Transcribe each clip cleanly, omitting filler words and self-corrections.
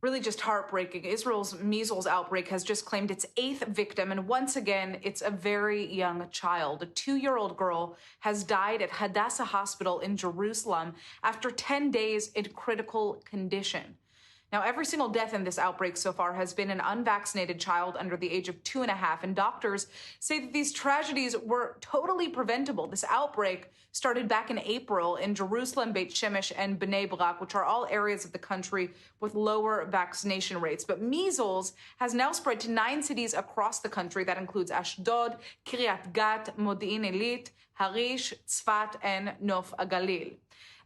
Really just heartbreaking. Israel's measles outbreak has just claimed its 8th victim. And once again, it's a very young child. A 2-year-old girl has died at Hadassah Hospital in Jerusalem after 10 days in critical condition. Now, every single death in this outbreak so far has been an unvaccinated child under the age of 2.5. And doctors say that these tragedies were totally preventable. This outbreak started back in April in Jerusalem, Beit Shemesh, and Bnei Brak, which are all areas of the country with lower vaccination rates. But measles has now spread to 9 cities across the country. That includes Ashdod, Kiryat Gat, Modi'in Elit, Harish, Tzfat, and Nof Agalil.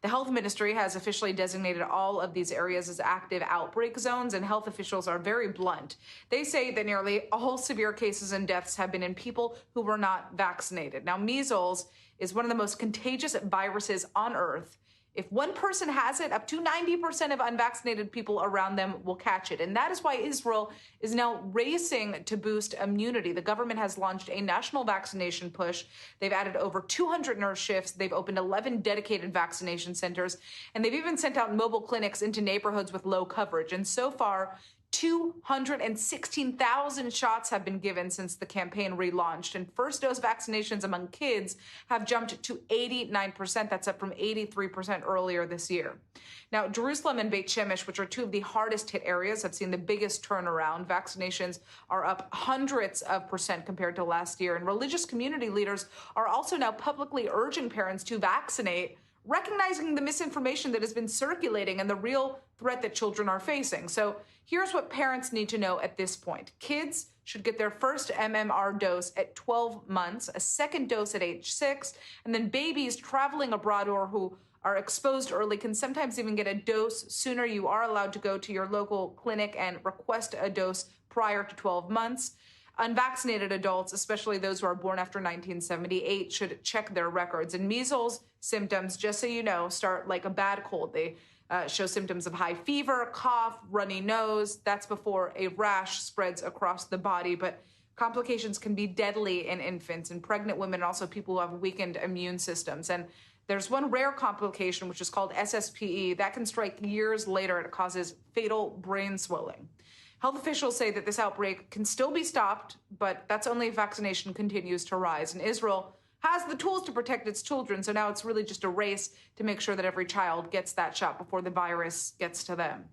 The health ministry has officially designated all of these areas as active outbreak zones, and health officials are very blunt. They say that nearly all severe cases and deaths have been in people who were not vaccinated. Now, measles is one of the most contagious viruses on Earth. If one person has it, up to 90% of unvaccinated people around them will catch it. And that is why Israel is now racing to boost immunity. The government has launched a national vaccination push. They've added over 200 nurse shifts. They've opened 11 dedicated vaccination centers. And they've even sent out mobile clinics into neighborhoods with low coverage. And so far, 216,000 shots have been given since the campaign relaunched, and first dose vaccinations among kids have jumped to 89%. That's up from 83% earlier this year. Now, Jerusalem and Beit Shemesh, which are two of the hardest hit areas, have seen the biggest turnaround. Vaccinations are up hundreds of percent compared to last year, and religious community leaders are also now publicly urging parents to vaccinate, recognizing the misinformation that has been circulating and the real threat that children are facing. So here's what parents need to know at this point. Kids should get their first MMR dose at 12 months, a second dose at age 6, and then babies traveling abroad or who are exposed early can sometimes even get a dose sooner. You are allowed to go to your local clinic and request a dose prior to 12 months. Unvaccinated adults, especially those who are born after 1978, should check their records. And measles symptoms, just so you know, start like a bad cold. They show symptoms of high fever, cough, runny nose. That's before a rash spreads across the body. But complications can be deadly in infants and pregnant women, and also people who have weakened immune systems. And there's one rare complication, which is called SSPE, that can strike years later, and it causes fatal brain swelling. Health officials say that this outbreak can still be stopped, but that's only if vaccination continues to rise. And Israel has the tools to protect its children, so now it's really just a race to make sure that every child gets that shot before the virus gets to them.